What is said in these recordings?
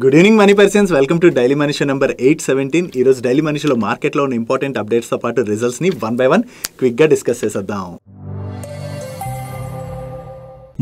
Good evening money persons, welcome to daily money show number 817. ఈ రోజు daily money షోలో మార్కెట్లో ఉన్న ఇంపార్టెంట్ అప్డేట్స్ తో పాటు రిజల్ట్స్ ని వన్ బై వన్ క్విక్ గా డిస్కస్ చేసేద్దాం.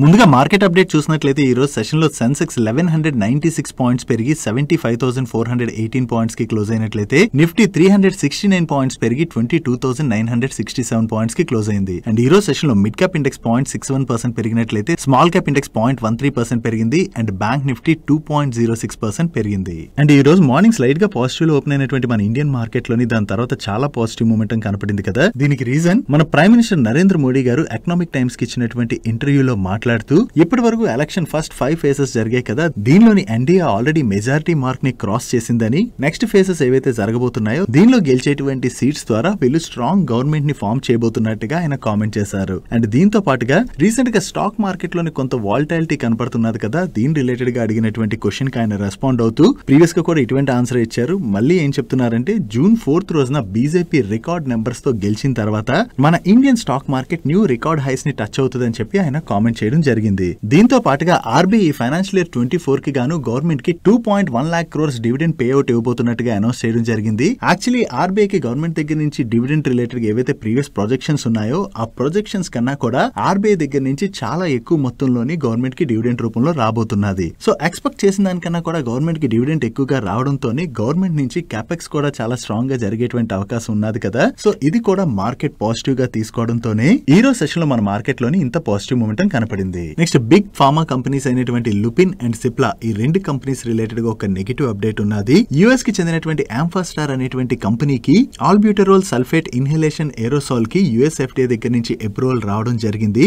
ముందుగా మార్కెట్ అప్డేట్ చూసినట్లయితే ఈ రోజు సెషన్లో సెన్సెక్స్ 1196 పాయింట్స్ పెరిగి 75,418 పాయింట్స్ కి క్లోజ్ అయినట్లయితే నిఫ్టీ 369 పాయింట్స్ పెరిగి 22,967 పాయింట్స్ కి క్లోజ్ అయింది. అండ్ ఈ రోజు సెషన్ లో మిడ్ క్యాప్ ఇండెక్స్ 0.61% పెరిగినట్లయితే స్మాల్ క్యాప్ ఇండెక్స్ 0.13% పెరిగింది అండ్ బ్యాంక్ నిఫ్టీ 2.06% పెరిగింది. అండ్ ఈ రోజు మార్నింగ్ స్లైడ్ గా పాజిటివ్ లో ఓపెన్ అయినటువంటి మన ఇండియన్ మార్కెట్ లోని దాని తర్వాత చాలా పాజిటివ్ మూమెంటం కనపడింది కదా. దీనికి రీజన్ మన ప్రైమ్ మినిస్టర్ నరేంద్ర మోడీ గారు ఎకనామిక్ టైమ్స్ కి ఇచ్చినటువంటి ఇంటర్వ్యూలో మాట్లాడుతూ ఇప్పటి వరకు ఎలక్షన్ ఫస్ట్ 5 ఫేజెస్ జరిగాయి కదా, దీనిలోని ఎన్డీఏ ఆల్రెడీ మెజారిటీ మార్క్ ని క్రాస్ చేసిందని, నెక్స్ట్ ఫేజెస్ ఏవైతే జరగబోతున్నాయో దీనిలో గెలిచేటువంటి సీట్స్ ద్వారా వీళ్ళు స్ట్రాంగ్ గవర్నమెంట్ ని ఫామ్ చేయబోతున్నట్టుగా ఆయన కామెంట్ చేశారు. అండ్ దీంతో పాటుగా రీసెంట్ గా స్టాక్ మార్కెట్ లోని కొంత వాలటాలిటీ కనపడుతున్నది కదా, దీని రిలేటెడ్ గా అడిగినటువంటి క్వశ్చన్ కి ఆయన రెస్పాండ్ అవుతూ ప్రీవియస్ గా కూడా ఇటువంటి ఆన్సర్ ఇచ్చారు. మళ్ళీ ఏం చెప్తున్నారంటే జూన్ 4th రోజున బీజేపీ రికార్డ్ నెంబర్స్ తో గెలిచిన తర్వాత మన Indian stock market new record highs ని టచ్ అవుతుందని చెప్పి ఆయన కామెంట్ చేయడం జరిగింది. దీంతో పాటుగా ఆర్బీఐ ఫైనాన్షియల్ ఇయర్ 24 కి గాను గవర్నమెంట్ కి 2.1 lakh crores dividend pay out ఇవ్వబోతున్నట్టుగా అనౌన్స్ చేయడం జరిగింది. యాక్చువల్లీ ఆర్బీఐ కి గవర్నమెంట్ దగ్గర నుంచి డివిడెండ్ రిలేటెడ్ గా ఏవైతే ప్రీవియస్ ప్రొజెక్షన్స్ ఉన్నాయో ఆ ప్రొజెక్షన్స్ కన్నా కూడా ఆర్బీఐ దగ్గర నుంచి చాలా ఎక్కువ మొత్తంలోని గవర్నమెంట్ కి డివిడెండ్ రూపంలో రాబోతున్నది. సో ఎక్స్పెక్ట్ చేసిన దానికన్నా కూడా గవర్నమెంట్ కి డివిడెండ్ ఎక్కువగా రావడంతో గవర్నమెంట్ నుంచి క్యాపెక్స్ కూడా చాలా స్ట్రాంగ్ గా జరిగేటువంటి అవకాశం ఉన్నది కదా. సో ఇది కూడా మార్కెట్ పాజిటివ్ గా తీసుకోవడంతోనే ఈ రోజు సెషన్ లో మన మార్కెట్ లోని ఇంత పాజిటివ్ మూమెంటం కనపడింది. నెక్స్ట్ బిగ్ ఫార్మా కంపెనీస్ అయినటువంటి లుపిన్ అండ్ సిప్లా, ఈ రెండు కంపెనీస్ రిలేటెడ్ గా ఒక నెగటివ్ అప్డేట్ ఉన్నది. యుఎస్ కి చెందినటువంటి ఆంఫాస్టార్ అనేటువంటి కంపెనీకి ఆల్బ్యూటరోల్ సల్ఫేట్ ఇన్హలేషన్ ఏరోసాల్ కి యుఎస్ ఎఫ్డీఏ దగ్గర నుంచి అప్రూవల్ రావడం జరిగింది.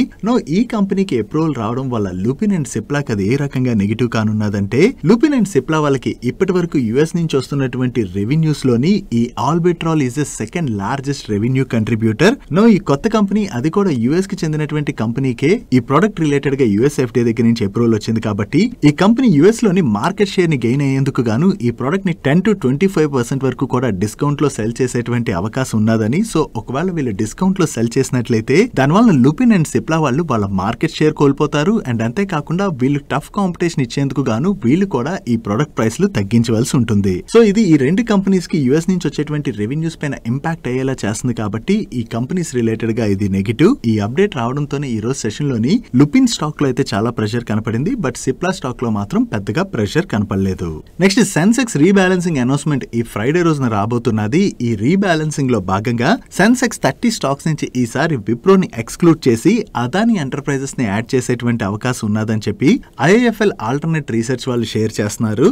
ఈ కంపెనీకి అప్రూవల్ రావడం వల్ల లుపిన్ అండ్ సిప్లాకి అది ఏ రకంగా నెగటివ్ కానున్నదంటే, లుపిన్ అండ్ సిప్లా వాళ్ళకి ఇప్పటి వరకు యుఎస్ నుంచి వస్తున్నటువంటి రెవెన్యూస్ లోని ఈ albuterol is a second largest revenue contributor. ఈ కొత్త కంపెనీ అది కూడా యుఎస్ కి చెందినటువంటి కంపెనీకే ఈ ప్రొడక్ట్ రిలేటెడ్ గా యుఎస్ ఎఫ్డీఏ దగ్గర నుంచి అప్రూవల్ వచ్చింది కాబట్టి ఈ కంపెనీ యుఎస్ లోని మార్కెట్ షేర్ ని గెయిన్ అయ్యేందుకు గాను ఈ ప్రొడక్ట్ ని 10 to 25% వరకు కూడా డిస్కౌంట్ లో సెల్ చేసేటువంటి అవకాశం ఉన్నదని. సో ఒకవేళ వీళ్ళు డిస్కౌంట్ లో సెల్ చేసినట్లయితే దానివల్ల లుపిన్ అండ్ సిప్లా వాళ్ళు వాళ్ళ మార్కెట్ షేర్ కోల్పోతారు. అండ్ అంతేకాకుండా వీళ్ళు టఫ్ కాంపిటీషన్ ఇచ్చేందుకు గాను వీళ్ళు కూడా ఈ ప్రొడక్ట్ ప్రైస్ లు తగ్గించవలసి ఉంటుంది. సో ఇది ఈ రెండు కంపెనీస్ కి యుఎస్ నుంచి వచ్చేటువంటి రెవెన్యూస్ పైన ఇంపాక్ట్ అయ్యేలా చేస్తుంది కాబట్టి ఈ కంపెనీస్ రిలేటెడ్ గా ఇది నెగిటివ్. ఈ అప్డేట్ రావడంతోనే ఈ రోజు సెషన్ లోని లుపిన్ స్టాక్ లో అయితే చాలా ప్రెషర్ కనపడింది, బట్ సిప్లా స్టాక్ లో మాత్రం పెద్దగా ప్రెషర్ కనపడలేదు. నెక్స్ట్ సెన్సెక్స్ రీబ్యాలెన్సింగ్ అనౌన్స్మెంట్ ఈ ఫ్రైడే రోజున రాబోతున్నది. ఈ రీబ్యాలెన్సింగ్ లో భాగంగా సెన్సెక్స్ 30 స్టాక్స్ నుంచి ఈసారి విప్రోని ఎక్స్క్లూడ్ చేసి అదాని ఎంటర్ప్రైజెస్ ని యాడ్ చేసేటువంటి అవకాశం ఉన్నదని చెప్పి ఐఐఎఫ్ఎల్ ఆల్టర్నేట్ రీసెర్చ్ వాళ్ళు షేర్ చేస్తున్నారు.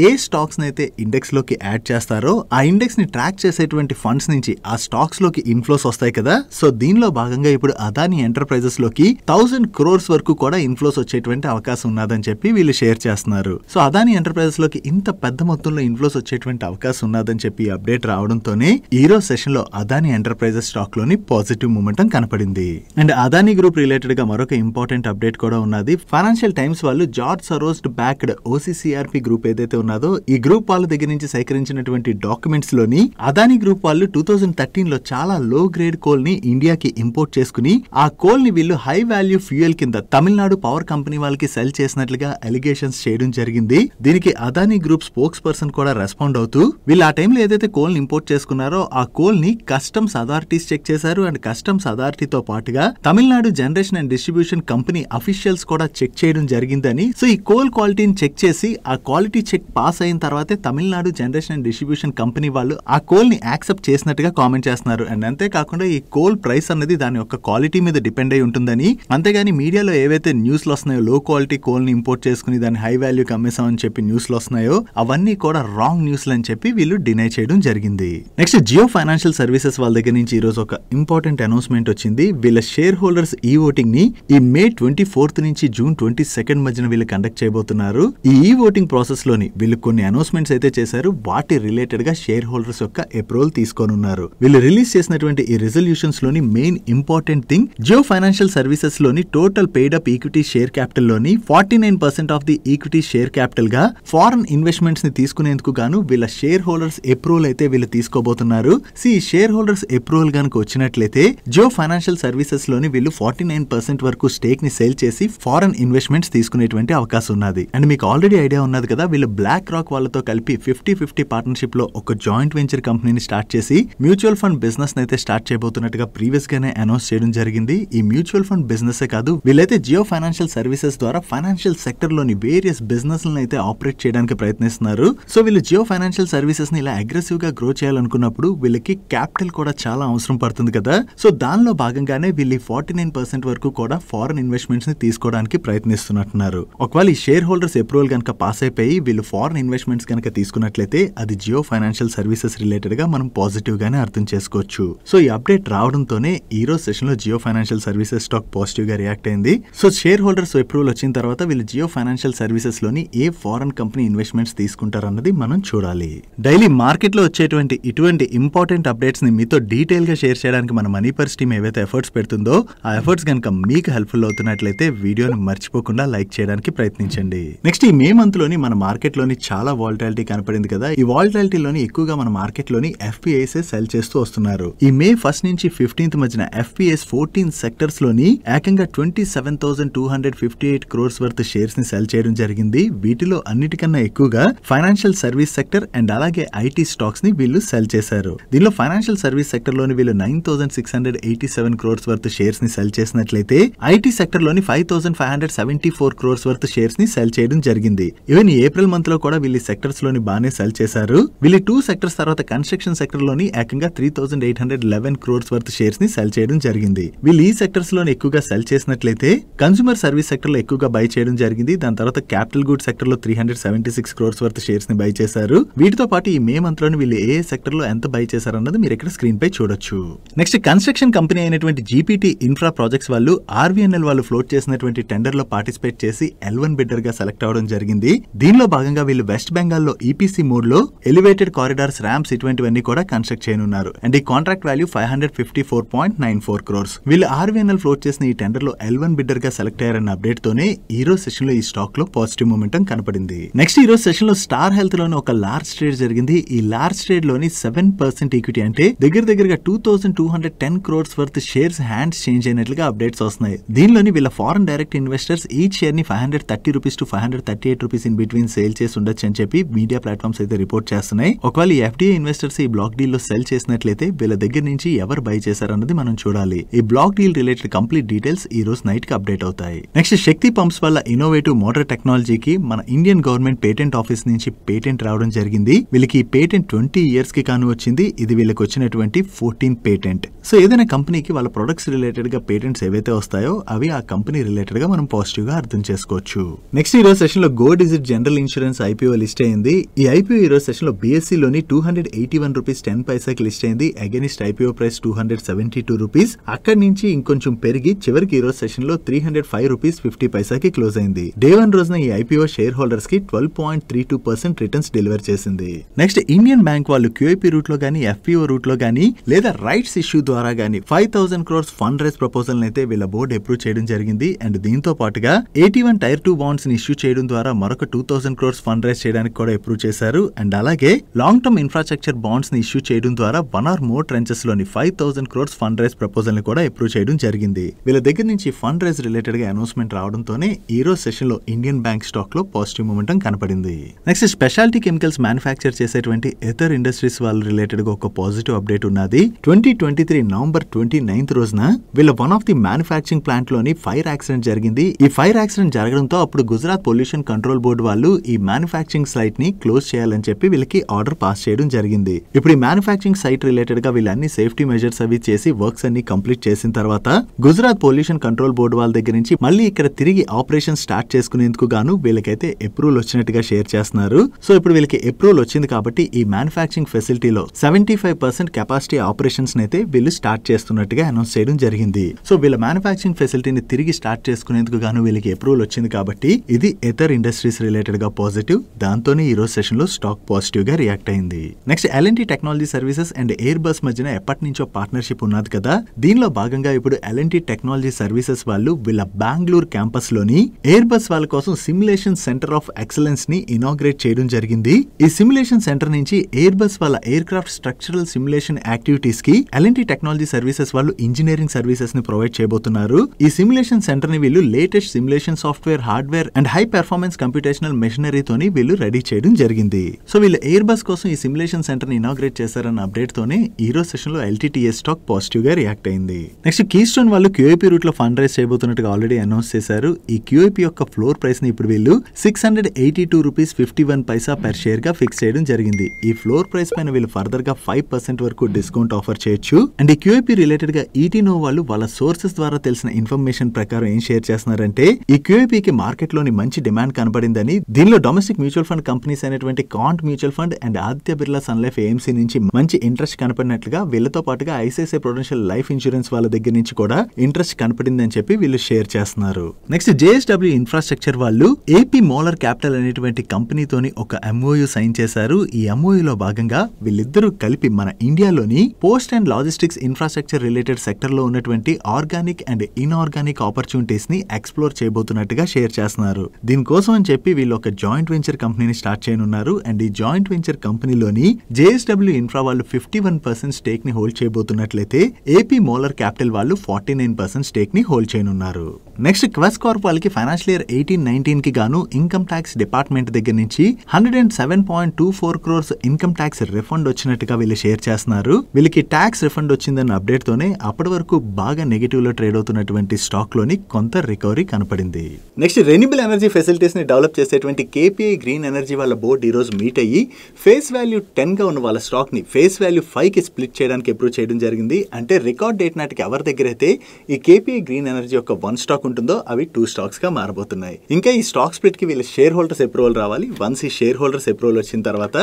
ఏ స్టాక్స్ అయితే ఇండెక్స్ లోకి యాడ్ చేస్తారో ఆ ఇండెక్స్ ని ట్రాక్ చేసేటువంటి ఫండ్స్ నుంచి ఆ స్టాక్స్ లోకి ఇన్ఫ్లోస్ వస్తాయి కదా. సో దీనిలో భాగంగా ఇప్పుడు అదాని ఎంటర్ప్రైజెస్ లోకి 1000 crores వరకు కూడా ఇన్ఫ్లోస్ వచ్చేటువంటి అవకాశం ఉన్నదని చెప్పి వీళ్ళు షేర్ చేస్తున్నారు. సో అదాని ఎంటర్ప్రైజెస్ లోకి ఇంత పెద్ద మొత్తంలో ఇన్ఫ్లోస్ వచ్చేటువంటి అవకాశం ఉన్నదని చెప్పి అప్డేట్ రావడంతోనే ఈ రోజు సెషన్ లో అదాని ఎంటర్ప్రైజెస్ స్టాక్ లోని పాజిటివ్ మూమెంటం కనపడింది. అండ్ అదాని గ్రూప్ రిలేటెడ్ గా మరొక ఇంపార్టెంట్ అప్డేట్ కూడా ఉన్నది. ఫైనాన్షియల్ టైమ్స్ వాళ్ళు George Soros backed OCCRP group ఏదైతే ఉన్నదో ఈ గ్రూప్ వాళ్ళ దగ్గర నుంచి సేకరించినటువంటి డాక్యుమెంట్స్ లోని అదాని గ్రూప్ వాళ్ళు 2013 లో చాలా లో గ్రేడ్ కోల్ ని ఇండియాకి ఇంపోర్ట్ చేసుకుని ఆ కోల్ ని వీళ్ళు హై వాల్యూ ఫ్యూయల్ కింద తమిళనాడు పవర్ కంపెనీ వాళ్ళకి సెల్ చేసినట్లుగా అలిగేషన్స్ చేయడం జరిగింది. దీనికి అదాని గ్రూప్ స్పోక్స్ పర్సన్ కూడా రెస్పాండ్ అవుతూ వీళ్ళు ఆ టైంలో ఏదైతే కోల్ ని ఇంపోర్ట్ చేసుకున్నారో ఆ కోల్ ని కస్టమ్స్ అథారిటీస్ చెక్ చేశారు. అండ్ కస్టమ్స్ అథారిటీతో పాటుగా Tamil Nadu generation and distribution company officials కూడా చెక్ చేయడం జరిగిందని. సో ఈ కోల్ క్వాలిటీని చెక్ చేసి ఆ క్వాలిటీ చెక్ పాస్ అయిన తర్వాతే Tamil Nadu generation and distribution company వాళ్ళు ఆ కోల్ ని యాక్సెప్ట్ చేసినట్టుగా కామెంట్ చేస్తున్నారు. అండ్ అంతేకాకుండా ఈ కోల్ ప్రైస్ అనేది దాని యొక్క క్వాలిటీ మీద డిపెండ్ అయి ఉంటుందని, అంతేగాని మీడియాలో ఏవైతే న్యూస్లు వస్తున్నాయో లో క్వాలిటీ కోల్ ని ఇంపోర్ట్ చేసుకుని దాన్ని హై వాల్యూకి అమ్మేసామని చెప్పి న్యూస్లు వస్తున్నాయో అవన్నీ కూడా రాంగ్ న్యూస్లు అని చెప్పి వీళ్ళు డినై చేయడం జరిగింది. నెక్స్ట్ జియో ఫైనాన్షియల్ సర్వీసెస్ వాళ్ళ దగ్గర నుంచి ఈ రోజు ఒక ఇంపార్టెంట్ అనౌన్స్మెంట్ వచ్చింది. వీళ్ళ షేర్ హోల్డర్స్ ఈ ఓటింగ్ ని ఈ May 24th నుంచి June 22nd మధ్యన వీళ్ళు కండక్ట్ చేయబోతున్నారు. ఈ ఓటింగ్ ప్రాసెస్ లోని వీళ్ళు కొన్ని అనౌన్స్మెంట్స్ అయితే చేశారు. వాటి రిలేటెడ్ గా షేర్ హోల్డర్స్ యొక్క అప్రూవల్ తీసుకోనున్నారు. వీళ్ళు రిలీజ్ చేసినటువంటి ఈ రిజల్యూషన్స్ లోని main important thing Jio financial services లోని total overall paid up equity share capital లోని 49% of the equity share capital గా ఫారెన్ ఇన్వెస్ట్మెంట్స్ ని తీసుకునేందుకు గాను వీళ్ళ షేర్ హోల్డర్స్ అప్రూవల్ అయితే వీళ్ళు తీసుకోబోతున్నారు. ఈ షేర్ హోల్డర్స్ అప్రూవల్ గనుక వచ్చినట్లయితే జియో ఫైనాన్షియల్ సర్వీసెస్ లోని వీళ్ళు 49% వరకు స్టేక్ ని సేల్ చేసి ఫారెన్ ఇన్వెస్ట్మెంట్స్ తీసుకునేటువంటి అవకాశం ఉన్నది. అండ్ మీకు ఆల్రెడీ ఐడియా ఉన్నది కదా, వీళ్ళు బ్లాక్ రాక్ వాళ్ళతో కలిపి 50-50 పార్ట్నర్షిప్ లో ఒక జాయింట్ వెంచర్ కంపెనీని స్టార్ట్ చేసి మ్యూచువల్ ఫండ్ బిజినెస్ అయితే స్టార్ట్ చేయబోతున్నట్టుగా ప్రీవియస్ గానే అనౌన్స్ చేయడం జరిగింది. ఈ మ్యూచువల్ ఫండ్ బిజినెస్ కాదు, వీళ్ళైతే జియో ఫైనాన్షియల్ సర్వీసెస్ ద్వారా ఫైనాన్షియల్ సెక్టర్ లోని వేరియస్ బిజినెస్ లను అయితే ఆపరేట్ చేయడానికి ప్రయత్నిస్తున్నారు. సో వీళ్ళు జియో ఫైనాన్షియల్ సర్వీసెస్ ని ఇలా అగ్రెసివ్ గా గ్రో చేయాలనుకున్నప్పుడు వీళ్ళకి క్యాపిటల్ కూడా చాలా అవసరం పడుతుంది కదా. సో దానిలో భాగంగానే వీళ్ళు 49% వరకు కూడా ఫారెన్ ఇన్వెస్ట్మెంట్స్ ని తీసుకోవడానికి ప్రయత్నిస్తున్నట్టున్నారు. ఒకవేళ ఈ షేర్ హోల్డర్స్ అప్రూవల్ కనుక పాస్ అయిపోయి వీళ్ళు ఫారెన్ ఇన్వెస్ట్మెంట్స్ కనుక తీసుకున్నట్లయితే అది జియో ఫైనాన్షియల్ సర్వీసెస్ రిలేటెడ్ గా మనం పాజిటివ్ గానే అర్థం చేసుకోవచ్చు. సో ఈ అప్డేట్ రావడంతోనే ఈ రోజు సెషన్ లో Jio financial services stock positive గా రియాక్ట్ అయింది. సో షేర్ హోల్డర్స్ అప్రూవల్ వచ్చిన తర్వాత వీళ్ళు జియో ఫైనాన్షియల్ సర్వీసెస్ లోని ఏ ఫారెన్ కంపెనీ ఇన్వెస్ట్మెంట్స్ తీసుకుంటారన్నది మనం చూడాలి. డైలీ మార్కెట్ లో వచ్చేటువంటి ఇటువంటి ఇంపార్టెంట్ అప్డేట్స్ ని మీతో డీటెయిల్ గా షేర్ చేయడానికి మన మనీ పర్స్ టీమ్ ఏవైతే ఎఫర్ట్స్ పెడుతుందో ఆ ఎఫర్ట్స్ కనుక మీకు హెల్ప్ఫుల్ అవుతున్నట్లయితే వీడియోని మర్చిపోకుండా లైక్ చేయడానికి ప్రయత్నించండి. నెక్స్ట్ ఈ మే మంత్ లోని మన మార్కెట్ లోని చాలా వాలటాలిటీ కనపడింది కదా. ఈ వాలటాలిటీలోని ఎక్కువగా మన మార్కెట్ లోని ఎఫ్పిఐస్ సెల్ చేస్తూ వస్తున్నారు. ఈ మే 1 నుంచి 15 మధ్యన ఎఫ్పిఐస్ 14 సెక్టర్స్ లోని ఏకంగా 27,258 crores వర్త్ షేర్స్ ని సెల్ చేయడం జరిగింది. వీటిలో అన్నిటికన్నా ఎక్కువగా ఫైనాన్షియల్ సర్వీస్ సెక్టర్ అండ్ అలాగే ఐటీ స్టాక్స్ ని వీళ్ళు సెల్ చేశారు. దీనిలో ఫైనాన్షియల్ సర్వీస్ సెక్టర్ లోని వీళ్ళు 9,687 crores వర్త్ షేర్స్ ని సెల్ చేసినట్లయితే ఐటీ సెక్టర్ లోని 5,574 crores వర్త్ షేర్స్ ని సెల్ చేయడం జరిగింది. ఈవెన్ ఏప్రిల్ మంత్ లో కూడా వీళ్ళు సెక్టర్స్ లోని బాగానే సెల్ చేశారు. వీళ్ళు 2 సెక్టర్స్ తర్వాత కన్స్ట్రక్షన్ సెక్టర్ లోని ఏకంగా 3,811 crores వర్త్ షేర్స్ ని సెల్ చేయడం జరిగింది. వీళ్ళు ఈ సెక్టర్స్ లోని ఎక్కువగా సెల్ చేసినట్లయితే కన్స్యూమర్ సర్వీస్ సెక్టర్ లో ఎక్కువగా బై చేయడం జరిగింది. దాని తర్వాత క్యాపిటల్ గూడ్స్ సెక్టర్ లో 376 crores వర్త్ షేర్స్ ని బై చేశారు. వీటితో పాటు ఈ మే మంత్ లోని వీళ్ళు ఏ సెక్టర్ లో ఎంత బై చేశారన్నది మీరు ఇక్కడ స్క్రీన్ పై చూడొచ్చు. నెక్స్ట్ కన్స్ట్రక్షన్ కంపెనీ అయినటువంటి జీపీటీ ఇన్ఫ్రా ప్రాజెక్ట్స్ వాళ్ళు ఆర్వీఎన్ఎల్ వాళ్ళు ఫ్లోట్ చేసినటువంటి టెండర్ లో పార్టిసిపేట్ చేసి L1 బిడ్డర్ గా సెలెక్ట్ అవడం జరిగింది. దీనిలో భాగంగా వీళ్ళు వెస్ట్ బెంగాల్ లో ఈపీసీ మోడ్ లో ఎలివేటెడ్ కారిడార్స్, ర్యాంప్స్ ఇటువంటివన్నీ కూడా కన్స్ట్రక్ట్ చేయనున్నారు. అండ్ ఈ కాంట్రాక్ట్ వాల్యూ 554.94 crores. వీళ్ళు ఆర్వీఎన్ఎల్ ఫ్లోట్ చేసిన ఈ టెండర్ లో L1 బిడ్డర్ గా సెలెక్ట్ అయ్యారన్న అప్డేట్ తోనే ఈ రోజు సెషన్ లో ఈ స్టాక్ లో పాజిటివ్ మూమెంటం కనపడింది. నెక్స్ట్ ఈ రోజు సెషన్ లో స్టార్ హెల్త్ లోని ఒక లార్జ్ ట్రేడ్ జరిగింది. ఈ లార్జ్ ట్రేడ్ లోని 7% ఈక్విటీ అంటే దగ్గరగా 2,210 crores worth shares hands change అయినట్లుగా అప్డేట్స్ వస్తున్నాయి. దీనిలోని వీళ్ళ foreign direct investors each share ని 530 rupees to 538 rupees in between sale చేసి ఉండొచ్చు అని చెప్పి మీడియా ప్లాట్ఫామ్స్ అయితే రిపోర్ట్ చేస్తున్నాయి. ఒకవేళ ఈ ఎఫ్డిఐ ఇన్వెస్టర్స్ ఈ బ్లాక్ డీల్ లో సెల్ చేసినట్లయితే వీళ్ళ దగ్గర నుంచి ఎవరు బై చేశారన్నది మనం చూడాలి. ఈ black deal related complete details ఈ రోజు నైట్ కి అప్డేట్ అవుతాయి. నెక్స్ట్ శక్తి పంప్స్ వల్ల ఇన్నోవేటివ్ మోటార్ టెక్నాలజీకి మన ఇండియన్ గవర్నమెంట్ పేటెంట్ ఆఫీస్ నుంచి పేటెంట్ రావడం జరిగింది. వీళ్ళకి ఈ పేటెంట్ 20 years కి కాను వచ్చింది. ఇది వీళ్ళకి వచ్చినటువంటి 14th పేటెంట్. సో ఏదైనా కంపెనీకి వాళ్ళ ప్రొడక్ట్స్ రిలేటెడ్ గా పేటెంట్స్ ఏవైతే వస్తాయో అవి ఆ కంపెనీ రిలేటెడ్ గా మనం పాజిటివ్ గా అర్థం చేసుకోవచ్చు. నెక్స్ట్ ఈ రోజు సెషన్ లో go digit general insurance IPO list అయింది. ఈ ఐపీఓ ఈ రోజు సెషన్ లో బీఎస్సీ లోని 281 రూపీస్ 10 పైసాకి లిస్ట్ అయింది. Against IPO price 272 rupees. అక్కడి నుంచి ఇంకొంచెం పెరిగి చివరికి ఈ రోజు సెషన్ లో 305 రూపీస్ 50 పైసాకి క్లోజ్ అయింది. డే 1 రోజున ఈ ఐపీఓ షేర్ హోల్డర్స్ కి 12.32% రిటర్న్స్ డెలివర్ చేసింది. నెక్స్ట్ ఇండియన్ బ్యాంక్ వాళ్ళు క్యూఐపీ రూట్ లో గానీ, ఎఫ్పీఓ రూట్ లో గానీ లేదా రైట్స్ ఇష్యూ ద్వారా గానీ 5,000 crores ఫండ్ రైజ్ ప్రపోజల్ అయితే వీళ్ళ బోర్డు అప్రూవ్ చేయడం జరిగింది. అండ్ దీంతో పాటుగా 81 Tier 2 బాండ్స్ ని ఇష్యూ చేయడం ద్వారా మరొక 2,000 crores ఫండ్ రైజ్ చేయడానికి కూడా అప్రూవ్ చేశారు. అండ్ అలాగే లాంగ్ టర్మ్ ఇన్ఫ్రాస్ట్రక్చర్ బాండ్స్ ని ఇష్యూ చేయడం ద్వారా 1 or more ట్రెంచెస్ లోని 5,000 crores ఫండ్ రైజ్ ప్రపోజల్ ని కూడా అప్రూవ్ చేయడం జరిగింది. వీళ్ళ దగ్గర నుంచి ఫండ్ రైజ్ రిలేటెడ్ గా అనౌన్స్మెంట్ రావడంతోనే ఈ రోజు సెషన్ లో ఇండియన్ బ్యాంక్ స్టాక్ లో పాజిటివ్ మూమెంటం కనపడింది. నెక్స్ట్ స్పెషాలిటీ కెమికల్స్ మ్యానుఫ్యాక్చర్ చేసేటువంటి ఎథర్ ఇండస్ట్రీస్ వాళ్ళ రిలేటెడ్ గా ఒక పాజిటివ్ అప్డేట్ ఉన్నది. 2023 నవంబర్ 29th రోజున వీళ్ళ one of the manufacturing plant లోని ఫైర్ యాక్సిడెంట్ జరిగింది. ఈ ఫైర్ యాక్సిడెంట్ జరగడంతో అప్పుడు గుజరాత్ పొల్యూషన్ కంట్రోల్ బోర్డు వాళ్ళు ఈ మ్యానుఫ్యాక్చరింగ్ సైట్ ని క్లోజ్ చేయాలని చెప్పి వీళ్ళకి ఆర్డర్ పాస్ చేయడం జరిగింది. ఇప్పుడు ఈ మ్యానుఫ్యాక్చరింగ్ సైట్ రిలేటెడ్ గా వీళ్ళు అన్ని సేఫ్టీ మెజర్స్ అవి చేసి వర్క్స్ అన్ని కంప్లీట్ చేసిన తర్వాత గుజరాత్ పొల్యూషన్ కంట్రోల్ బోర్డు వాళ్ళ దగ్గర నుంచి మళ్ళీ ఇక్కడ తిరిగి ఆపరేషన్ స్టార్ట్ చేసుకునేందుకు గాను వీళ్ళకైతే అప్రూవల్ వచ్చినట్టుగా షేర్ చేస్తున్నారు. సో ఇప్పుడు వీళ్ళకి అప్రూవల్ వచ్చింది కాబట్టి ఈ మ్యానుఫ్యాక్చరింగ్ ఫెసిలిటీలో 75% కెపాసిటీ ఆపరేషన్స్ అయితే వీళ్ళు స్టార్ట్ చేస్తున్నట్టుగా అనౌన్స్ చేయడం జరిగింది. సో వీళ్ళ మ్యానుఫ్యాక్చరింగ్ ఫెసిలిటీని తిరిగి స్టార్ట్ చేసుకునేందుకు గాను వీళ్ళకి అప్రూవల్ వచ్చింది కాబట్టి ఇది ఎథర్ ఇండస్ట్రీస్ రిలేటెడ్ గా పాజిటివ్. దాంతోనే ఈ రోజు సెషన్ లో స్టాక్ పాజిటివ్ గా రియాక్ట్ అయింది. Next L&T technology services and air bus మధ్యన ఎప్పటి నుంచో పార్ట్నర్షిప్ ఉన్నది కదా. దీనిలో భాగంగా ఇప్పుడు L&T టెక్నాలజీ సర్వీసెస్ వాళ్ళు వీళ్ళ బెంగళూరు క్యాంపస్ లోని ఎయిర్ బస్ వాళ్ళ కోసం సిమ్యులేషన్ సెంటర్ ఆఫ్ ఎక్సలెన్స్ ని ఇనాగ్రేట్ చేయడం జరిగింది. ఈ సిమ్యులేషన్ సెంటర్ నుంచి ఎయిర్ బస్ వాళ్ళ aircraft structural simulation activities కి ఎల్ఎన్టీ టెక్నాలజీ సర్వీసెస్ వాళ్ళు ఇంజనీరింగ్ సర్వీసెస్ ని ప్రొవైడ్ చేయబోతున్నారు. ఈ సిమ్యులేషన్ సెంటర్ ని వీళ్ళు latest simulation software, hardware and high performance computational మెషినరీతోని వీళ్ళు రెడీ చేయడం జరిగింది. సో వీళ్ళు ఎయిర్ బస్ కోసం ఈ సిమ్యులేషన్ సెంటర్ ని ఇనాగ్రేట్ చేశారన్న అప్డేట్ తోనే ఈ రోజు సెషన్ లో ఎల్టీటీఎస్ స్టాక్ పాజిటివ్ గా రియాక్ట్ అయింది. నెక్స్ట్ కీస్టోన్ వాళ్ళు క్యూఐపీ రూట్ లో ఫండ్ రైజ్ చేయబోతున్నట్టుగా ఆల్రెడీ అనౌన్స్ చేశారు. ఈ క్యూఐపీ యొక్క ఫ్లోర్ ప్రైస్ ని ఇప్పుడు వీళ్ళు $682.51 పర్ షేర్ గా ఫిక్స్ చేయడం జరిగింది. ఈ ఫ్లోర్ ప్రైస్ పైన వీళ్ళు ఫర్దర్ గా 5% వరకు డిస్కౌంట్ ఆఫర్ చేయొచ్చు. అండ్ ఈ క్యూఐపీ రిలేటెడ్ గా ఈటీనో వాళ్ళు వాళ్ళ సోర్సెస్ ద్వారా తెలిసిన ఇన్ఫర్మేషన్ ప్రకారం ఏం షేర్ చేస్తున్నారంటే ఈ క్యూఐపీకి మార్కెట్ లోని మంచి డిమాండ్ కనబడిందని, దీనిలో డొమెస్టిక్ మ్యూచువల్ ఫండ్ కంపెనీస్ అయినటువంటి Quant mutual fund and Aditya Birla sun life AMC నుంచి మంచి ఇంట్రెస్ట్ కనపడినట్లుగా, వీళ్ళతో పాటుగా ఐసిఐసిఐ ప్రొడెన్షియల్ లైఫ్ ఇన్సూరెన్స్ వాళ్ళ దగ్గర నుంచి కూడా ఇంట్రెస్ట్ కనపడిందని చెప్పి వీళ్ళు షేర్ చేస్తున్నారు. నెక్స్ట్ జేఎస్డబ్ల్యూ ఇన్ఫ్రాస్ట్రక్చర్ వాళ్ళు ఏపీ మోలర్ క్యాపిటల్ అనేటువంటి కంపెనీతోని ఒక ఎంఓయూ సైన్ చేశారు. ఈ ఎంఓయూలో భాగంగా వీళ్ళిద్దరూ కలిపి మన ఇండియాలోని post and logistics infrastructure related sector లో ఉన్నటువంటి ఆర్గానిక్ అండ్ ఇన్ఆర్గానిక్ ఆపర్చునిటీస్ ని ఎక్స్ప్లోర్ చేయబోతున్నట్టుగా షేర్ చేస్తున్నారు. దీనికోసం అని చెప్పి వీళ్ళు ఒక జాయింట్ వెంచర్ కంపెనీని స్టార్ట్ చేయనున్నారు. అండ్ ఈ జాయింట్ వెంచర్ కంపెనీలోని జేఎస్డబ్ల్యూ ఇన్ఫ్రా వాళ్ళు 51% స్టేక్ ని హోల్డ్ చేయబోతున్నట్లయితే ఏపీ మోలర్ క్యాపిటల్ వాళ్ళు 49% స్టేక్ ని హోల్డ్ చేయనున్నారు. నెక్స్ట్ క్వెస్ కార్ప్ వాళ్ళకి ఫైనాన్షియల్ ఇయర్ 18-19 కి గాను ఇన్కమ్ ట్యాక్స్ డిపార్ట్మెంట్ దగ్గర నుంచి 107.24 crores ఇన్కమ్ ట్యాక్స్ రిఫండ్ వచ్చినట్టుగా వీళ్ళు షేర్ చేస్తున్నారు. వీళ్ళకి ట్యాక్స్ రిఫండ్ వచ్చిందన్న అప్డేట్ తోనే అప్పటి వరకు బాగా నెగటివ్ లో ట్రేడ్ అవుతున్నటువంటి స్టాక్ లోని కొంత రికవరీ కనపడింది. నెక్స్ట్ రెన్యూబుల్ ఎనర్జీ ఫెసిలిటీస్ ని డెవలప్ చేసేటువంటి కేపీఐ గ్రీన్ ఎనర్జీ వాళ్ళ బోర్డు ఈ రోజు మీట్ అయ్యి ఫేస్ వాల్యూ 10 గా ఉన్న వాళ్ళ స్టాక్ ని ఫేస్ వాల్యూ 5 కి స్ప్లిట్ చేయడానికి అప్రూవ్ చేయడం జరిగింది. అంటే రికార్డ్ డేట్ నాటికి ఎవరి దగ్గర అయితే ఈ కేపీఐ గ్రీన్ ఎనర్జీ యొక్క 1 స్టాక్ ఉంటుందో అవి 2 స్టాక్స్ గా మారబోతున్నాయి. ఇంకా ఈ స్టాక్ స్ప్లిట్ కి వీళ్ళ షేర్ హోల్డర్స్ అప్రూవల్ రావాలి. వన్స్ ఈ షేర్ హోల్డర్స్ అప్రూవల్ వచ్చిన తర్వాత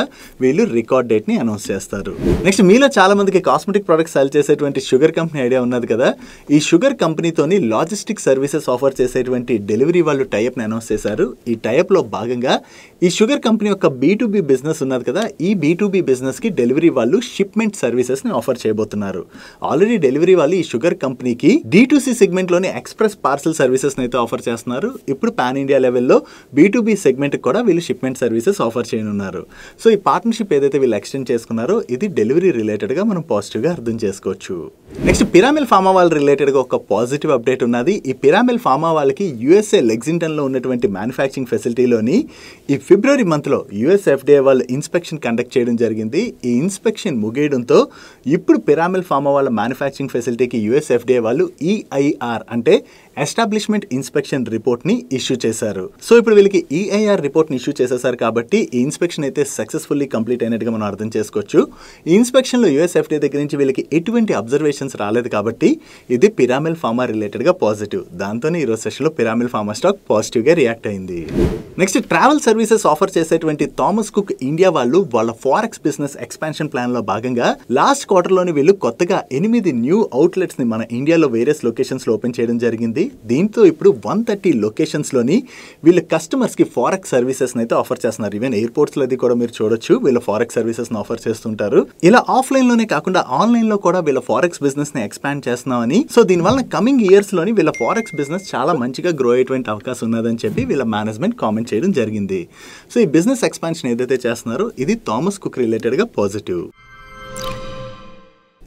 వీళ్ళు రికార్డ్ డేట్ ని అనౌన్స్ చేస్తారు. నెక్స్ట్ మీలో చాలా మందికి కాస్మెటిక్ ప్రొడక్ట్స్ సెల్ చేసేటువంటి షుగర్ కంపెనీ ఐడియా ఉన్నది కదా. ఈ షుగర్ కంపెనీతోని లాజిస్టిక్ సర్వీసెస్ ఆఫర్ చేసేటువంటి డెలివరీ వాళ్ళు టైప్ ని అనౌన్స్ చేశారు. ఈ టైప్ లో భాగంగా ఈ షుగర్ కంపెనీ యొక్క B2B బిజినెస్ ఉన్నది కదా, ఈ B2B బిజినెస్ కి డెలివరీ వాళ్ళు షిప్మెంట్ సర్వీసెస్ ని ఆఫర్ చేయబోతున్నారు. ఆల్రెడీ డెలివరీ వాళ్ళు ఈ షుగర్ కంపెనీకి D2C సెగ్మెంట్ లోని ఎక్స్ప్రెస్ పార్సల్ సర్వీసెస్ అయితే ఆఫర్ చేస్తున్నారు. ఇప్పుడు పాన్ ఇండియా లెవెల్లో B2B సెగ్మెంట్ కూడా వీళ్ళు షిప్మెంట్ సర్వీసెస్ ఆఫర్ చేయనున్నారు. సో ఈ పార్ట్నర్షిప్ ఏదైతే వీళ్ళు ఎక్స్టెండ్ చేసుకున్నారో ఇది డెలివరీ రిలేటెడ్ గా మనం పాజిటివ్ గా అర్థం చేసుకోవచ్చు. నెక్స్ట్ పిరామిల్ ఫార్మా వాళ్ళ రిలేటెడ్ గా ఒక పాజిటివ్ అప్డేట్ ఉన్నది. ఈ పిరామిల్ ఫార్మా వాళ్ళకి USA లెక్సింగ్టన్ లో ఉన్నటువంటి మ్యానుఫ్యాక్చరింగ్ ఫెసిలిటీలోని ఈ ఫిబ్రవరి మంత్ లో US FDA వాళ్ళు ఇన్స్పెక్షన్ కండక్ట్ చేయడం జరిగింది. ఈ ఇన్స్పెక్షన్ ముగియడంతో ఇప్పుడు పిరామిల్ ఫార్మా వాళ్ళ మ్యానుఫ్యాక్చరింగ్ ఫెసిలిటీకి US FDA వాళ్ళు EIR అంటే ఎస్టాబ్లిష్మెంట్ ఇన్స్పెక్షన్ రిపోర్ట్ ని ఇష్యూ చేశారు. సో ఇప్పుడు వీళ్ళకి EIR రిపోర్ట్ ని ఇష్యూ చేసేసారు కాబట్టి ఈ ఇన్స్పెక్షన్ అయితే సక్సెస్ఫుల్లీ కంప్లీట్ అయినట్టుగా మనం అర్థం చేసుకోవచ్చు. ఈ ఇన్స్పెక్షన్ లో US FDA దగ్గర నుంచి వీళ్ళకి ఎటువంటి అబ్జర్వేషన్స్ రాలేదు కాబట్టి ఇది పిరామిల్ ఫార్మా రిలేటెడ్ గా పాజిటివ్. దాంతోనే ఈ రోజు సెషన్ లో పిరామిల్ ఫార్మా స్టాక్ పాజిటివ్ గా రియాక్ట్ అయింది. నెక్స్ట్ ట్రావెల్ సర్వీసెస్ ఆఫర్ చేసేటువంటి థామస్ కుక్ ఇండియా వాళ్ళు వాళ్ళ ఫారెక్స్ బిజినెస్ ఎక్స్పాన్షన్ ప్లాన్ లో భాగంగా లాస్ట్ క్వార్టర్ లోని వీళ్ళు కొత్తగా 8 న్యూ అవుట్లెట్స్ ని మన ఇండియాలో వేరియస్ లొకేషన్స్ లో ఓపెన్ చేయడం జరిగింది. దీంతో ఇప్పుడు 130 లొకేషన్స్ లోని వీళ్ళ కస్టమర్స్ కి ఫారెక్స్ సర్వీసెస్ అయితే ఆఫర్ చేస్తున్నారు. ఈవెన్ ఎయిర్పోర్ట్స్ లో కూడా మీరు చూడొచ్చు వీళ్ళ ఫారెక్స్ సర్వీసెస్ ఆఫర్ చేస్తుంటారు. ఇలా ఆఫ్లైన్ లోనే కాకుండా ఆన్లైన్ లో కూడా వీళ్ళ ఫారెక్స్ బిజినెస్ ని ఎక్స్పాండ్ చేస్తున్నామని, సో దీని వల్ల కమింగ్ ఇయర్స్ లోని వీళ్ళ ఫారెక్స్ బిజినెస్ చాలా మంచిగా గ్రో అయ్యేటువంటి అవకాశం ఉన్నదని చెప్పి వీళ్ళ మేనేజ్మెంట్ కామెంట్ చేయడం జరిగింది. సో ఈ బిజినెస్ ఎక్స్పాన్షన్ ఏదైతే చేస్తున్నారో ఇది థామస్ కుక్ రిలేటెడ్ గా పాజిటివ్.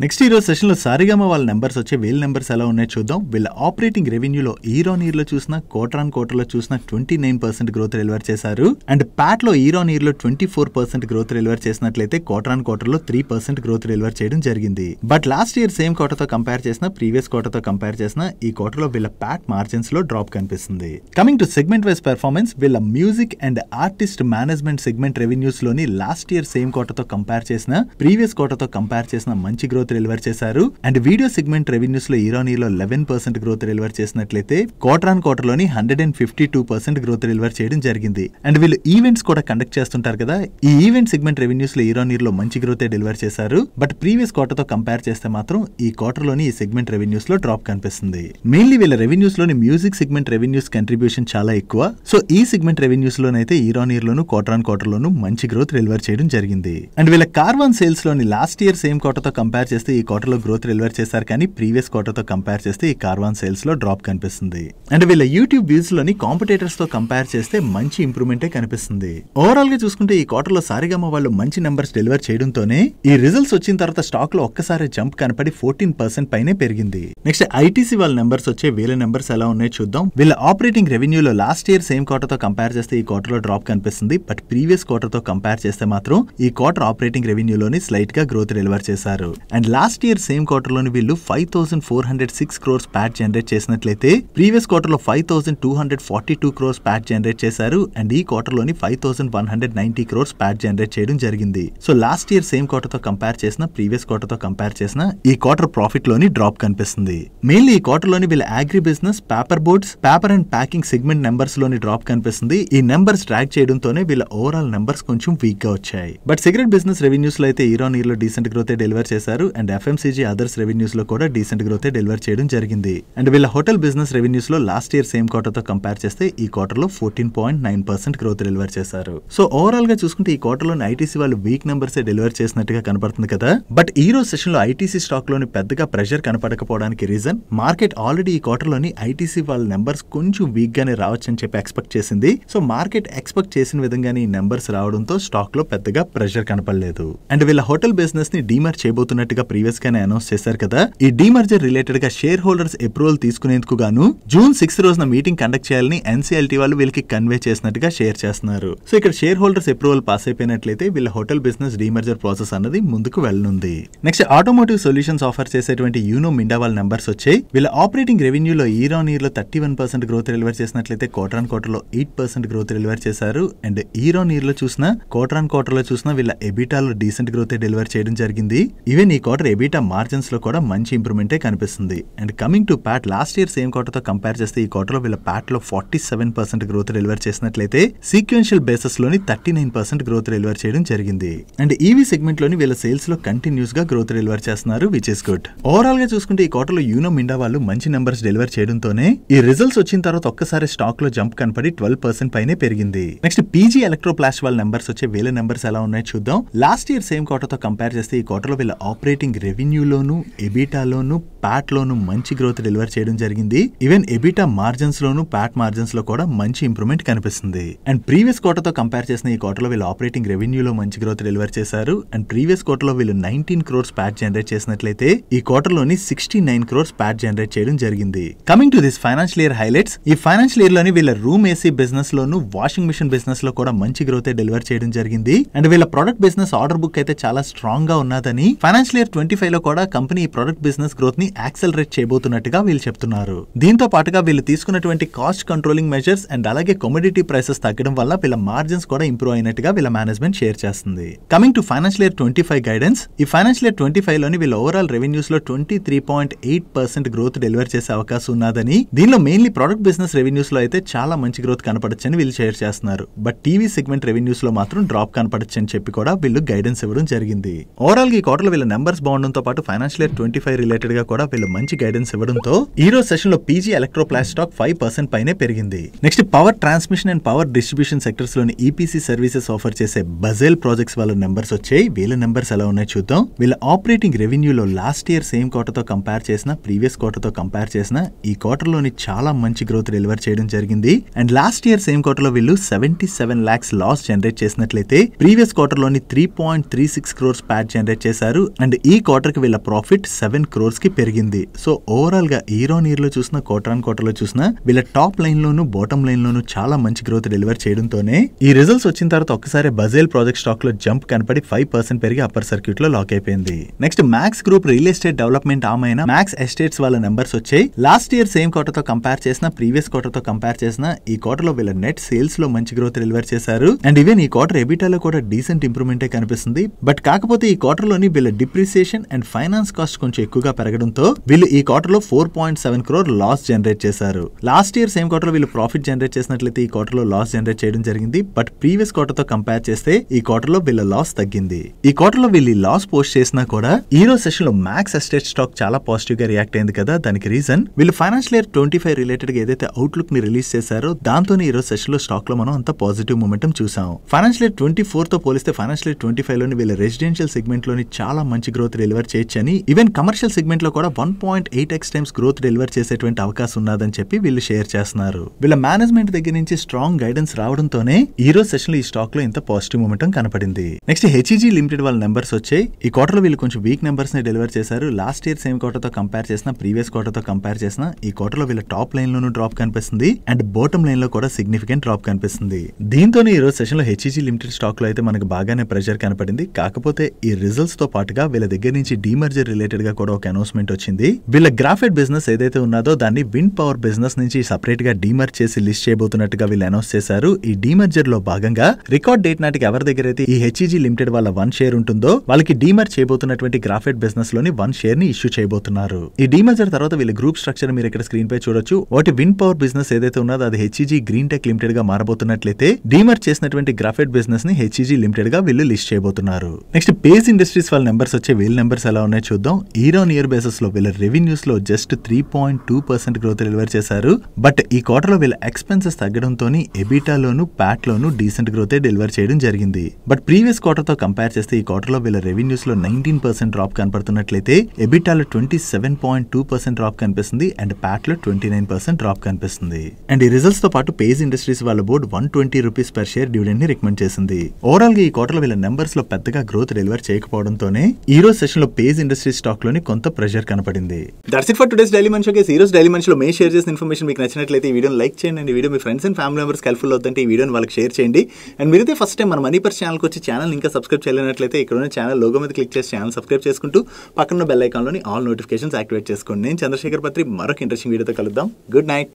నెక్స్ట్ ఈ రోజు సెషన్ లో సారిగామ వాళ్ళ నెంబర్స్ వచ్చే వీళ్ళ నెంబర్స్ ఎలా ఉన్నాయో చూద్దాం. వీళ్ళ ఆపరేటింగ్ రెవెన్యూలో ఇయర్ ఆన్ ఇయర్ లో చూసిన క్వార్టర్ ఆన్ క్వార్టర్ లో చూసిన 29% గ్రోత్ డెలివర్ చేశారు. అండ్ ప్యాట్ లో ఇయర్ ఆన్ ఇయర్ లో 24% గ్రోత్ డెలివర్ చేసినట్లయితే క్వార్టర్ ఆన్ క్వార్టర్ లో 3% గ్రోత్ డెలివర్ చేయడం జరిగింది. But last year same quarter తో కంపేర్ చేసిన ప్రీవియస్ క్వార్టర్ తో కంపేర్ చేసిన ఈ క్వార్టర్ లో వీళ్ళ ప్యాట్ మార్జిన్స్ లో డ్రాప్ కనిపిస్తుంది. Coming to segment wise performance, వీళ్ళ music and artist management segment revenues లోని లాస్ట్ ఇయర్ సేమ్ క్వార్టర్ తో కంపేర్ చేసిన ప్రీవియస్ క్వార్టర్ తో కంపేర్ చేసిన మంచి గ్రోత్ డెలివర్ చేశారు. అండ్ వీడియో సెగ్మెంట్ రెవెన్యూస్ లో ఇయర్ ఆన్ ఇయర్ లో 11% గ్రోత్ డెలివర్ చేసినట్లయితే క్వార్టర్ ఆన్ క్వార్టర్ లోని 152% గ్రోత్ డెలివర్ చేయడం జరిగింది. అండ్ వీళ్ళు ఈవెంట్స్ కూడా కండక్ట్ చేస్తుంటారు కదా, ఈ ఈవెంట్ సెగ్మెంట్ రెవెన్యూస్ లో ఇయర్ ఆన్ ఇయర్ లో మంచి గ్రోత్ డెలివర్ చేశారు. బట్ ప్రీవియస్ క్వార్టర్ తో కంపేర్ చేస్తే మాత్రం ఈ క్వార్టర్ లోని ఈ సెగ్మెంట్ రెవెన్యూస్ లో డ్రాప్ కనిపిస్తుంది. మెయిన్లీ వీళ్ళ రెవెన్యూస్ లోని మ్యూజిక్ సెగ్మెంట్ రెవెన్యూస్ కంట్రిబ్యూషన్ చాలా ఎక్కువ. సో ఈ సెగ్మెంట్ రెవెన్యూస్ లోనైతే ఇయర్ ఆన్ ఇయర్ లోను క్వార్టర్ ఆన్ క్వార్టర్ లోను మంచి గ్రోత్ డెలివర్ చేయడం జరిగింది. అండ్ వీళ్ళ కార్వాన్ సేల్స్ లోని లాస్ట్ ఇయర్ సేమ్ క్వార్టర్ తో కంపేర్ చేస్తే ఈ క్వార్టర్ లో గ్రోత్ డెలివర్ చేశారు, కానీ ప్రీవియస్ క్వార్టర్ తో కంపేర్ చేస్తే ఈ కార్వాన్ సేల్స్ లో డ్రాప్ కనిపిస్తుంది. అండ్ వీళ్ళ యూట్యూబ్ వ్యూస్ లోని కాంపిటేటర్స్ తో కంపేర్ చేస్తే మంచి ఇంప్రూవ్మెంటే కనిపిస్తుంది. ఓవరాల్ గా చూసుకుంటే ఈ క్వార్టర్ లో సారిగమ వాళ్ళు మంచి నెంబర్స్ డెలివర్ చేయడంతోనే ఈ రిజల్ట్స్ వచ్చిన తర్వాత స్టాక్ లో ఒక్కసారి జంప్ కనపడి 14% పైనే పెరిగింది. నెక్స్ట్ ఐటీసీ వాళ్ళ నెంబర్స్ వచ్చే వీళ్ళ నెంబర్స్ ఎలా ఉన్నాయో చూద్దాం. వీళ్ళ ఆపరేటింగ్ రెవెన్యూలో లాస్ట్ ఇయర్ సేమ్ క్వార్టర్ తో కంపేర్ చేస్తే ఈ క్వార్టర్ లో డ్రాప్ కనిపిస్తుంది. బట్ ప్రీవియస్ క్వార్టర్ తో కంపేర్ చేస్తే మాత్రం ఈ క్వార్టర్ ఆపరేటింగ్ రెవెన్యూలోని స్లైట్ గా గ్రోత్ డెలివర్ చేశారు. And last year same quarter లోని వీళ్ళు 5406 crores ప్యాట్ జనరేట్ చేసినట్లయితే ప్రీవియస్ క్వార్టర్ లో 5242 crores ప్యాట్ జనరేట్ చేశారు. అండ్ ఈ క్వార్టర్ లోని 5190 crores ప్యాట్ జనరేట్ చేయడం జరిగింది. So last year same quarter తో కంపేర్ చేసిన ప్రీవియస్ క్వార్టర్ తో కంపేర్ చేసిన ఈ క్వార్టర్ ప్రాఫిట్ లోని డ్రాప్ కనిపిస్తుంది. మెయిన్లీ ఈ క్వార్టర్ లోని వీళ్ళ agri business, paper boards, paper and packing segment numbers లోని డ్రాప్ కనిపిస్తుంది. ఈ నెంబర్స్ ట్రాక్ చేయడంతోనే వీళ్ళ ఓవరాల్ నెంబర్స్ కొంచెం వీక్ గా వచ్చాయి. బట్ సిగరెట్ బిజినెస్ రెవెన్యూస్ లో అయితే ఇయర్ ఆన్ ఇయర్ లో డీసెంట్ గ్రోత్ డెలివర్ చేశారు. అండ్ ఎఫ్ఎంసీజీ అదర్స్ రెవెన్యూస్ లో కూడా డీసెంట్ గ్రోత్ డెలివర్ చేయడం జరిగింది. అండ్ వీళ్ళ హోటల్ బిజినెస్ రెవెన్యూస్ లో లాస్ట్ ఇయర్ సేమ్ క్వార్టర్ తో కంపేర్ చేస్తే ఈ క్వార్టర్ లో 14.9% గ్రోత్ డెలివర్ చేశారు. సో ఓవరాల్ గా చూసుకుంటే ఈ క్వార్టర్ లోని ఐటీసీ వాళ్ళు వీక్ నెంబర్స్ డెలివర్ చేసినట్టుగా కనపడుతుంది కదా. బట్ ఈ రోజు సెషన్ లో ఐటీసీ స్టాక్ లోని పెద్దగా ప్రెషర్ కనపడకపోవడానికి రీజన్ మార్కెట్ ఆల్రెడీ ఈ క్వార్టర్ లోని ఐటీసీ వాళ్ళ నెంబర్స్ కొంచెం వీక్ గానే రావచ్చని చెప్పి ఎక్స్పెక్ట్ చేసింది. సో మార్కెట్ ఎక్స్పెక్ట్ చేసిన విధంగానే ఈ నెంబర్స్ రావడంతో స్టాక్ లో పెద్దగా ప్రెషర్ కనపడలేదు. అండ్ వీళ్ళ హోటల్ బిజినెస్ ని డీమర్జ్ చేయబోతున్నట్టుగా ప్రీవియస్ గానే అనౌన్స్ చేశారు కదా. ఈ డీమర్జర్ రిలేటెడ్ గా షేర్ హోల్డర్స్ అప్రూవల్ తీసుకునేందుకు గాను జూన్ 6 రోజున మీటింగ్ కండక్ట్ చేయాలని ఎన్సీఎల్టీ వాళ్ళు వీళ్ళకి కన్వే చేసినట్టుగా షేర్ చేస్తున్నారు. సో ఇక్కడ షేర్ హోల్డర్స్ అప్రూవల్ పాస్ అయిపోయినట్లయితే వీళ్ళ హోటల్ బిజినెస్ డీమర్జర్ ప్రాసెస్ అన్నది ముందుకు వెళ్ళనుంది. నెక్స్ట్ ఆటోమోటివ్ సొల్యూషన్స్ ఆఫర్ చేసేటువంటి యూనో మిండా వాళ్ళ నెంబర్స్ వచ్చాయి. వీళ్ళ ఆపరేటింగ్ రెవెన్యూలో ఇయర్ ఆన్ ఇయర్ లో 31% గ్రోత్ డెలివర్ చేసినట్లయితే క్వార్టర్ ఆన్ క్వార్టర్ లో 8% గ్రోత్ డెలివర్ చేశారు. అండ్ ఇయర్ ఆన్ ఇయర్ లో చూసినా క్వార్టర్ ఆన్ క్వార్టర్ లో చూసినా వీళ్ళ ఎబిటాలో డీసెంట్ గ్రోత్ డెలివర్ చేయడం జరిగింది. ఈవెన్ ఈ క్వార్టర్ ఎబిటా మార్జిన్స్ లో కూడా మంచి ఇంప్రూవ్మెంటే కనిపిస్తుంది. And coming to Pat, last year same quarter తో కంపేర్ చేస్తే ఈ క్వార్టర్ లో వీళ్ళ ప్యాట్ లో 47% గ్రోత్ డెలివర్ చేసినట్లయితే సీక్వెన్షియల్ బేసిస్ లోని 39% గ్రోత్ డెలివర్ చేయడం జరిగింది. అండ్ ఈవీ సెగ్మెంట్ లోని వీళ్ళ సేల్స్ లో కంటిన్యూస్ గా గ్రోత్ డెలివర్ చేస్తున్నారు, విచ్ ఇస్ గుడ్. ఓవరాల్ గా చూసుకుంటే ఈ క్వార్టర్ లో యూనో మిండా వాళ్ళు మంచి నెంబర్స్ డెలివర్ చేయడంతోనే ఈ రిజల్ట్స్ వచ్చిన తర్వాత ఒక్కసారి స్టాక్ లో జంప్ కనపడి 12% పైనే పెరిగింది. నెక్స్ట్ పీజీ ఎలక్ట్రోప్లాస్ట్ వాళ్ళ నెంబర్స్ వచ్చే వీళ్ళ నెంబర్స్ ఎలా ఉన్నాయో చూద్దాం. లాస్ట్ ఇయర్ సేమ్ క్వార్టర్ తో కంపేర్ చేస్తే ఈ క్వార్టర్ లో వీళ్ళ ఆపరేటింగ్ రెవెన్యూలోను, ఎబిటాలోను, ప్యాట్ లోను మంచి గ్రోత్ డెలివర్ చేయడం జరిగింది. ఈవెన్ ఎబిటా మార్జిన్స్ లోను, ప్యాట్ మార్జిన్స్ లో కూడా మంచి ఇంప్రూవ్మెంట్ కనిపిస్తుంది. అండ్ ప్రీవియస్ క్వార్టర్ తో కంపేర్ చేసిన ఈ క్వార్టర్ లో వీళ్ళ ఆపరేటింగ్ రెవెన్యూలో మంచి గ్రోత్ డెలివర్ చేశారు. అండ్ ప్రీవియస్ క్వార్టర్ లో వీళ్ళు 19 crores ప్యాట్ జనరేట్ చేసినట్లయితే ఈ క్వార్టర్ లోని 69 crores ప్యాట్ జనరేట్ చేయడం జరిగింది. Coming to this financial year highlights, ఈ ఫైనాన్షియల్ ఇయర్ లోని వీళ్ళ రూమ్ ఏసీ బిజినెస్ లోను, వాషింగ్ మిషన్ బిజినెస్ లో కూడా మంచి గ్రోత్ డెలివర్ చేయడం జరిగింది. అండ్ వీళ్ళ ప్రొడక్ట్ బిజినెస్ ఆర్డర్ బుక్ అయితే చాలా స్ట్రాంగ్ గా ఉన్నదని ఫైనాన్షియల్ ఇయర్ 25 లో కూడా కంపెనీ ఈ ప్రొడక్ట్ బిజినెస్ గ్రోత్ ని యాక్సెలరేట్ చేయబోతున్నట్టుగా వీళ్ళు చెప్తున్నారు. దీంతో పాటుగా వీళ్ళు తీసుకున్నటువంటి కాస్ట్ కంట్రోలింగ్ మెజర్స్ అండ్ అలాగే కమోడిటీ ప్రైసెస్ తగ్గడం వల్ల వీళ్ళ మార్జిన్స్ కూడా ఇంప్రూవ్ అయినట్టుగా వీళ్ళ మేనేజ్మెంట్ షేర్ చేస్తుంది. Coming to financial year 25 guidance, ఈ ఫైనాన్షియల్ ఇయర్ 25 లోని వీళ్ళ ఓవరాల్ రెవెన్యూస్ లో 23.8% గ్రోత్ డెలివర్ చేసే అవకాశం ఉన్నదని, దీనిలో మెయిన్లీ ప్రొడక్ట్ బిజినెస్ రెవెన్యూస్ లో అయితే చాలా మంచి గ్రోత్ కనపడొచ్చని వీళ్ళు షేర్ చేస్తున్నారు. బట్ టీవీ సెగ్మెంట్ రెవెన్యూస్ లో మాత్రం డ్రాప్ కనపడొచ్చని చెప్పి కూడా వీళ్ళు గైడెన్స్ ఇవ్వడం జరిగింది. ఓవరాల్ గా ఈ క్వార్టర్ లో వీళ్ళ నెంబర్స్ బాగుండడంతో పాటు ఫైనాన్షియల్ ఇయర్ 25 రిలేటెడ్ గా కూడా వీళ్ళు మంచి గైడెన్స్ ఇవ్వడంతో ఈ రోజు సెషన్ లో పీజీ ఎలక్ట్రోప్లాస్ట్ స్టాక్ 5% పైనే పెరిగింది. Next power transmission and power distribution sectors లోని ఈపీసీ సర్వీసెస్ ఆఫర్ చేసే బజెల్ ప్రాజెక్ట్స్ వాళ్ళ నెంబర్స్ వచ్చాయి. వీళ్ళ నెంబర్స్ ఎలా ఉన్నాయో చూద్దాం. వీళ్ళ ఆపరేటింగ్ రెవెన్యూలో లాస్ట్ ఇయర్ సేమ్ క్వార్టర్ తో కంపేర్ చేసిన, ప్రీవియస్ క్వార్టర్ తో కంపేర్ చేసిన ఈ క్వార్టర్ లోని చాలా మంచి గ్రోత్ డెలివర్ చేయడం జరిగింది. And last year same quarter లో వీళ్ళు 77 lakhs లాస్ జనరేట్ చేసినట్లయితే ప్రీవియస్ క్వార్టర్ లోని 3.36 crores ప్యాట్ జనరేట్ చేశారు. అండ్ ఈ క్వార్టర్ కి వీళ్ళ ప్రాఫిట్ 7 crores కి పెరిగింది. సో ఓవరాల్ గా ఇయర్ ఆన్ ఇయర్ లో చూసిన, క్వార్టర్ ఆన్ క్వార్టర్ లో చూసిన వీళ్ళ టాప్ లైన్ లోను, బాటమ్ లైన్ లోను చాలా మంచి గ్రోత్ డెలివర్ చేయడంతోనే ఈ రిజల్ట్స్ వచ్చిన తర్వాత ఒక్కసారి బజెల్ ప్రాజెక్ట్ స్టాక్ లో జంప్ కనపడి 5% పెరిగి అప్పర్ సర్క్యూట్ లో లాక్ అయిపోయింది. Next max group real estate development arm అయిన మ్యాక్స్ ఎస్టేట్స్ వాళ్ళ నెంబర్స్ వచ్చాయి. లాస్ట్ ఇయర్ సేమ్ క్వార్టర్ తో కంపేర్ చేసిన, ప్రీవియస్ క్వార్టర్ తో కంపేర్ చేసిన ఈ క్వార్టర్ లో వీళ్ళ నెట్ సేల్స్ లో మంచి గ్రోత్ డెలివర్ చేశారు. అండ్ ఈవెన్ ఈ క్వార్టర్ ఎబిటాలో కూడా డీసెంట్ ఇంప్రూవ్మెంటే కనిపిస్తుంది. బట్ కాకపోతే ఈ క్వార్టర్ లోని వీళ్ళ డిప్రిసియేషన్ అండ్ ఫైనాన్స్ కాస్ట్ కొంచెం ఎక్కువగా పెరగడంతో వీళ్ళు ఈ క్వార్టర్ లో 4.7 crore లాస్ జనరేట్ చేశారు. లాస్ట్ ఇయర్ సేమ్ క్వార్టర్ లో వీళ్ళు ప్రాఫిట్ జనరేట్ చేసినట్లయితే ఈ క్వార్టర్ లో లాస్ జనరేట్ చేయడం జరిగింది. బట్ ప్రీవియస్ క్వార్టర్ తో కంపేర్ చేస్తే ఈ క్వార్టర్ లో వీళ్ళ లాస్ తగ్గింది. ఈ క్వార్టర్ లో వీళ్ళు లాస్ పోస్ట్ చేసినా కూడా ఈ రోజు సెషన్ లో మ్యాక్స్ ఎస్టేట్ స్టాక్ చాలా పాజిటివ్ గా రియాక్ట్ అయింది కదా. దానికి రీజన్ వీళ్ళు ఫైనాన్షియల్ ఇయర్ 25 రిలేటెడ్ గా ఏదైతే అవుట్లుక్ ని రిలీజ్ చేశారో దాంతోనే ఈ రోజు సెషన్ లో స్టాక్ లో మనం అంత పాజిటివ్ మూమెంటం చూసాం. ఫైనాన్షియల్ ఇయర్ 24 తో పోలిస్తే ఫైనాన్షియల్ ఇయర్ 25 లోని వీళ్ళ రెసిడెన్షియల్ సెగ్మెంట్ లోని చాలా మంచి గ్రోత్ గ్రోత్ డెలివర్ చేయొచ్చని, ఈవెన్ కమర్షియల్ సెగ్మెంట్ లో కూడా 1.8x టైమ్స్ గ్రోత్ డెలివర్ చేసేటువంటి అవకాశం ఉన్నదని చెప్పి వీళ్ళు షేర్ చేస్తున్నారు. వీళ్ళ మేనేజ్మెంట్ దగ్గర నుంచి స్ట్రాంగ్ గైడెన్స్ రావడంతోనే ఈ రోజు సెషన్ లో ఈ స్టాక్ లో ఇంత పాజిటివ్ మూమెంటం కనపడింది. నెక్స్ట్ హెచ్ఈజీ లిమిటెడ్ వాళ్ళ నెంబర్స్ వచ్చాయి. ఈ క్వార్టర్ లో వీళ్ళు కొంచెం వీక్ నెంబర్స్ ని డెలివర్ చేశారు. లాస్ట్ ఇయర్ సేమ్ క్వార్టర్ తో కంపేర్ చేసిన, ప్రీవియస్ క్వార్టర్ తో కంపేర్ చేసిన ఈ క్వార్టర్ లో వీళ్ళ టాప్ లైన్ లోనూ డ్రాప్ కనిపిస్తుంది అండ్ బాటమ్ లైన్ లో కూడా సిగ్నిఫికెంట్ డ్రాప్ కనిపిస్తుంది. దీంతోనే ఈ రోజు సెషన్ లో హెచ్ఈజీ లిమిటెడ్ స్టాక్ లో అయితే మనకు బాగానే ప్రెషర్ కనపడింది. కాకపోతే ఈ రిజల్ట్స్ తో పాటుగా వీళ్ళ దగ్గర నుంచి డీమర్జర్ రిలేటెడ్ గా కూడా ఒక అనౌన్స్మెంట్ వచ్చింది. వీళ్ళ గ్రాఫైట్ బిజినెస్ ఏదైతే ఉన్నదో దాన్ని విండ్ పవర్ బిజినెస్ నుంచి సెపరేట్ గా డీమర్ చేసి లిస్ట్ చేయబోతున్నట్టుగా వీళ్ళు అనౌన్స్ చేశారు. ఈ డీమర్జర్ లో భాగంగా రికార్డ్ డేట్ నాటికి ఎవరి దగ్గర అయితే ఈ హెచ్ఈజీ లిమిటెడ్ వాళ్ళ 1 షేర్ ఉంటుందో వాళ్ళకి డీమర్ చేయబోతున్నటువంటి గ్రాఫైట్ బిజినెస్ లోని 1 షేర్ ని ఇష్యూ చేయబోతున్నారు. ఈ డీమర్జర్ తర్వాత వీళ్ళ గ్రూప్ స్ట్రక్చర్ మీరు ఇక్కడ స్క్రీన్ పై చూడొచ్చు. ఒకటి విండ్ పవర్ బిజినెస్ ఏదైతే ఉన్నదో అది హెచ్ఈజీ గ్రీన్ టెక్ లిమిటెడ్ గా మారబోతున్నట్లయితే డీమర్ చేసినటువంటి గ్రాఫైట్ బిజినెస్ ని హెచ్ఈజీ లిమిటెడ్ గా వీళ్ళు లిస్ట్ చేయబోతున్నారు. నెక్స్ట్ పేజ్ ఇండస్ట్రీస్ వాళ్ళ నెంబర్స్ వచ్చే వీళ్ళ నెంబర్స్ ఎలా ఉన్నాయో చూద్దాం. ఇయర్ ఆన్ ఇయర్ బేసిస్ లో వీళ్ళ రెవెన్యూస్ లో జస్ట్ 3.2% గ్రోత్ డెలివర్ చేశారు. బట్ ఈ క్వార్టర్ లో వీళ్ళ ఎక్స్పెన్సెస్ తగ్గడంతో ఎబిటాలోను ప్యాట్ లోను డీసెంట్ గ్రోత్ డెలివర్ చేయడం జరిగింది. బట్ ప్రీవియస్ క్వార్టర్ తో కంపేర్ చేస్తే ఈ క్వార్టర్ లో వీళ్ళ రెవెన్యూస్ లో 19% డ్రాప్ కనపడుతున్నట్లయితే ఎబిటాలో 27.2% డ్రాప్ కనిపిస్తుంది అండ్ ప్యాట్ లో 29% డ్రాప్ కనిపిస్తుంది. అండ్ ఈ రిజల్ట్స్ తో పాటు పేజ్ ఇండస్ట్రీస్ వాళ్ళ board 120 rupees per share dividend ని రికమెండ్ చేసింది. ఓవరాల్ గా ఈ క్వార్టర్ లో వీళ్ళ నెంబర్స్ లో పెద్దగా గ్రోత్ డెలివర్ చేయకపోవడంతోనే ఈ రోజు సెషన్ లో పేజ్ ఇండస్ట్రీస్ స్టాక్ లోని కొంత ప్రెషర్ కనపడింది. That's it for today's daily money show. ఈ రోజు డైలీ మనీ షో లో మేము షేర్ చేసిన ఇన్ఫర్మేషన్ మీకు నచ్చినట్లయితే ఈ వీడియోని లైక్ చేయండి అండ్ ఈ video me friends and family members helpful అవుతుంటే ఈ వీడియోని వాళ్ళకి షేర్ చేయండి. అండ్ మీరైతే ఫస్ట్ టైం మన మనీ పర్స్ ఛానల్కి వచ్చి ఛానల్ ఇంకా సబ్స్క్రైబ్ చేయలేనట్లయితే ఇక్కడ ఉన్న ఛానల్ లోగో మీద క్లిక్ చేసి ఛానల్ సబ్స్క్రైబ్ చేసుకుంటూ పక్కన బెల్ ఐకాన్ లోని ఆల్ నోటిఫికేషన్స్ యాక్టివేట్ చేసుకోండి. నేను చంద్రశేఖర్ పత్రి మరొక ఇంట్రెస్టింగ్ వీడియోతో కలుద్దాం. Good night.